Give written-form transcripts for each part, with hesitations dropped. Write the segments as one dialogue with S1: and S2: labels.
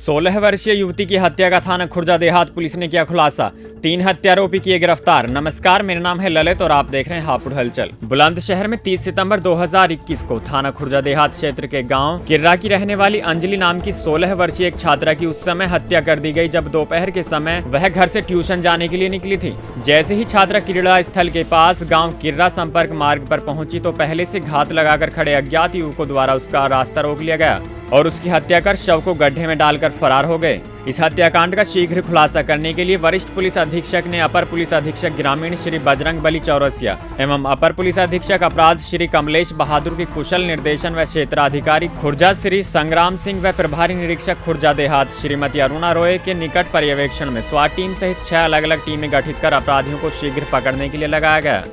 S1: 16 वर्षीय युवती की हत्या का थाना खुर्जा देहात पुलिस ने किया खुलासा। 3 हत्यारोपी किए गिरफ्तार। नमस्कार, मेरा नाम है ललित और आप देख रहे हैं हापुड़ हलचल। बुलंदशहर में 30 सितंबर 2021 को थाना खुर्जा देहात क्षेत्र के गांव किर्रा की रहने वाली अंजलि नाम की 16 वर्षीय एक छात्रा की उस समय हत्या कर दी गई जब दोपहर के समय वह घर से ट्यूशन जाने के लिए निकली थी। जैसे ही छात्रा क्रीड़ा स्थल के पास गाँव किर्रा संपर्क मार्ग पर पहुंची तो पहले से घात लगाकर खड़े अज्ञात युवकों द्वारा उसका रास्ता रोक लिया गया और उसकी हत्या कर शव को गड्ढे में डालकर फरार हो गए। इस हत्याकांड का शीघ्र खुलासा करने के लिए वरिष्ठ पुलिस अधीक्षक ने अपर पुलिस अधीक्षक ग्रामीण श्री बजरंग बली चौरसिया एवं अपर पुलिस अधीक्षक अपराध श्री कमलेश बहादुर के कुशल निर्देशन व क्षेत्राधिकारी खुर्जा श्री संग्राम सिंह व प्रभारी निरीक्षक खुर्जा देहात श्रीमती अरुणा रॉय के निकट पर्यवेक्षण में स्वाट टीम सहित 6 अलग अलग टीमें गठित कर अपराधियों को शीघ्र पकड़ने के लिए लगाया गया।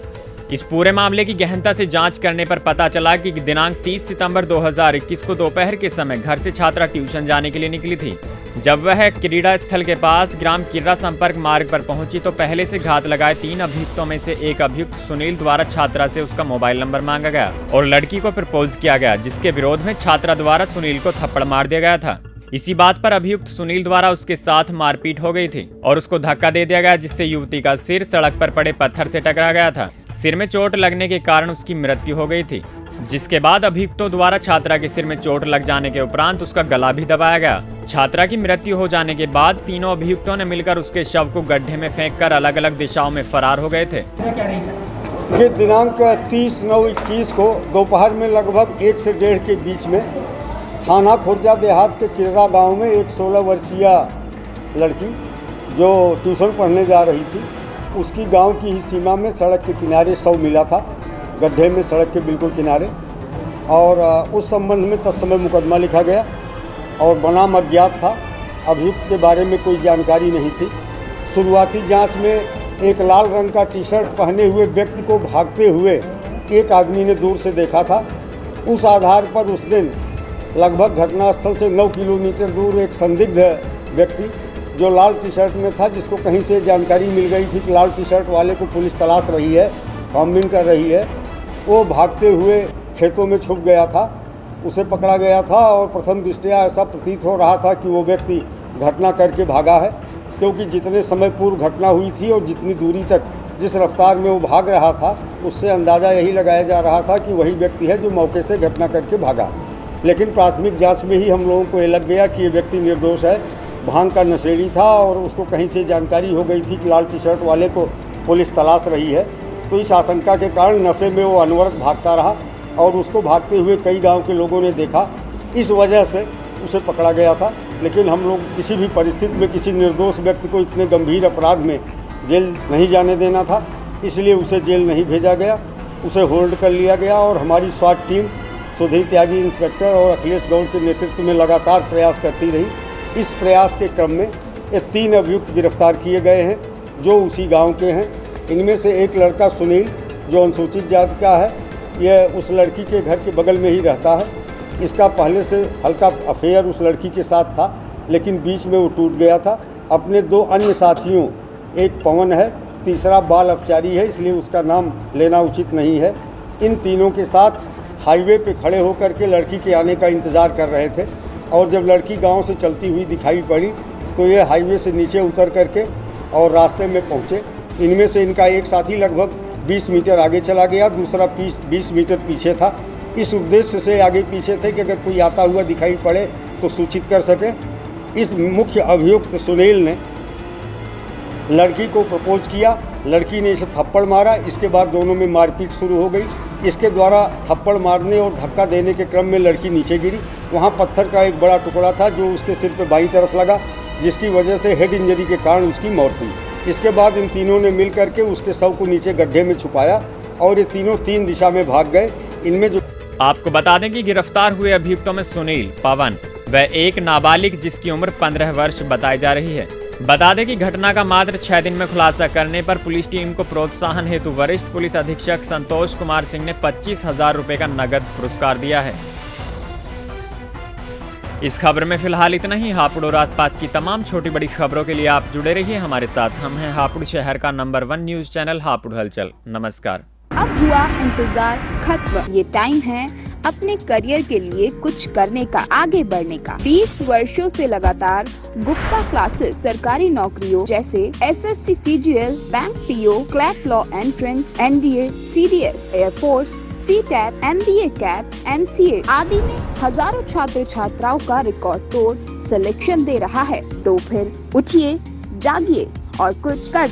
S1: इस पूरे मामले की गहनता से जांच करने पर पता चला कि दिनांक 30 सितंबर 2021 को दोपहर के समय घर से छात्रा ट्यूशन जाने के लिए निकली थी। जब वह क्रीड़ा स्थल के पास ग्राम किर्रा संपर्क मार्ग पर पहुंची तो पहले से घात लगाए 3 अभियुक्तों में से एक अभियुक्त सुनील द्वारा छात्रा से उसका मोबाइल नंबर मांगा गया और लड़की को प्रपोज किया गया, जिसके विरोध में छात्रा द्वारा सुनील को थप्पड़ मार दिया गया था। इसी बात पर अभियुक्त सुनील द्वारा उसके साथ मारपीट हो गई थी और उसको धक्का दे दिया गया, जिससे युवती का सिर सड़क पर पड़े पत्थर से टकरा गया था। सिर में चोट लगने के कारण उसकी मृत्यु हो गई थी, जिसके बाद अभियुक्तों द्वारा छात्रा के सिर में चोट लग जाने के उपरांत उसका गला भी दबाया गया। छात्रा की मृत्यु हो जाने के बाद तीनों अभियुक्तों ने मिलकर उसके शव को गड्ढे में फेंककर अलग अलग दिशाओं में फरार हो गए थे।
S2: ये दिनांक 30/9/21 को दोपहर में लगभग 1 से 1:30 के बीच में थाना खुर्जा देहात के किर्रा गांव में एक 16 वर्षीय लड़की जो ट्यूशन पढ़ने जा रही थी, उसकी गांव की ही सीमा में सड़क के किनारे शव मिला था, गड्ढे में सड़क के बिल्कुल किनारे। और उस संबंध में तत्समय मुकदमा लिखा गया और बनाम अज्ञात था। अभियुक्त के बारे में कोई जानकारी नहीं थी। शुरुआती जांच में एक लाल रंग का टी शर्ट पहने हुए व्यक्ति को भागते हुए एक आदमी ने दूर से देखा था। उस आधार पर उस दिन लगभग घटनास्थल से 9 किलोमीटर दूर एक संदिग्ध व्यक्ति जो लाल टी शर्ट में था, जिसको कहीं से जानकारी मिल गई थी कि लाल टी शर्ट वाले को पुलिस तलाश रही है, कॉम्बिंग कर रही है, वो भागते हुए खेतों में छुप गया था। उसे पकड़ा गया था और प्रथम दृष्टया ऐसा प्रतीत हो रहा था कि वो व्यक्ति घटना करके भागा है, क्योंकि जितने समय पूर्व घटना हुई थी और जितनी दूरी तक जिस रफ्तार में वो भाग रहा था, उससे अंदाज़ा यही लगाया जा रहा था कि वही व्यक्ति है जो मौके से घटना करके भागा। लेकिन प्राथमिक जांच में ही हम लोगों को ये लग गया कि ये व्यक्ति निर्दोष है, भांग का नशेड़ी था और उसको कहीं से जानकारी हो गई थी कि लाल टी शर्ट वाले को पुलिस तलाश रही है। तो इस आशंका के कारण नशे में वो अनवरत भागता रहा और उसको भागते हुए कई गांव के लोगों ने देखा, इस वजह से उसे पकड़ा गया था। लेकिन हम लोग किसी भी परिस्थिति में किसी निर्दोष व्यक्ति को इतने गंभीर अपराध में जेल नहीं जाने देना था, इसलिए उसे जेल नहीं भेजा गया, उसे होल्ड कर लिया गया। और हमारी स्वाट टीम सुधीर त्यागी इंस्पेक्टर और अखिलेश गौड़ के नेतृत्व में लगातार प्रयास करती रही। इस प्रयास के क्रम में ये 3 अभियुक्त गिरफ्तार किए गए हैं जो उसी गांव के हैं। इनमें से एक लड़का सुनील जो अनुसूचित जाति का है, यह उस लड़की के घर के बगल में ही रहता है। इसका पहले से हल्का अफेयर उस लड़की के साथ था, लेकिन बीच में वो टूट गया था। अपने 2 अन्य साथियों, एक पवन है, तीसरा बाल अपचारी है, इसलिए उसका नाम लेना उचित नहीं है। इन तीनों के साथ हाईवे पे खड़े होकर के लड़की के आने का इंतज़ार कर रहे थे और जब लड़की गांव से चलती हुई दिखाई पड़ी तो ये हाईवे से नीचे उतर करके और रास्ते में पहुंचे। इनमें से इनका एक साथी लगभग 20 मीटर आगे चला गया, दूसरा 20 मीटर पीछे था। इस उद्देश्य से आगे पीछे थे कि अगर कोई आता हुआ दिखाई पड़े तो सूचित कर सकें। इस मुख्य अभियुक्त सुनील ने लड़की को प्रपोज किया, लड़की ने इसे थप्पड़ मारा। इसके बाद दोनों में मारपीट शुरू हो गई। इसके द्वारा थप्पड़ मारने और धक्का देने के क्रम में लड़की नीचे गिरी। वहाँ पत्थर का एक बड़ा टुकड़ा था जो उसके सिर पर बाईं तरफ लगा, जिसकी वजह से हेड इंजरी के कारण उसकी मौत हुई। इसके बाद इन तीनों ने मिल करके उसके शव को नीचे गड्ढे में छुपाया और ये तीनों 3 दिशा में भाग गए। इनमें जो
S1: आपको बता दें कि गिरफ्तार हुए अभियुक्तों में सुनील, पवन व एक नाबालिग जिसकी उम्र 15 वर्ष बताई जा रही है। बता दें कि घटना का मात्र 6 दिन में खुलासा करने पर पुलिस टीम को प्रोत्साहन हेतु वरिष्ठ पुलिस अधीक्षक संतोष कुमार सिंह ने 25,000 रुपए का नगद पुरस्कार दिया है। इस खबर में फिलहाल इतना ही। हापुड़ और आसपास की तमाम छोटी बड़ी खबरों के लिए आप जुड़े रहिए हमारे साथ। हम हैं हापुड़ शहर का नंबर 1 न्यूज चैनल हापुड़ हलचल। नमस्कार।
S3: अब हुआ इंतजार खत्म। ये टाइम है अपने करियर के लिए कुछ करने का, आगे बढ़ने का। 20 वर्षों से लगातार गुप्ता क्लासेस सरकारी नौकरियों जैसे SSC CGL, bank PO, CLAT law entrance, NDA, CDS, air force, CTET, MBA CAT, MCA आदि में हजारों छात्र छात्राओं का रिकॉर्ड तोड़ सिलेक्शन दे रहा है। तो फिर उठिए, जागिए और कुछ कर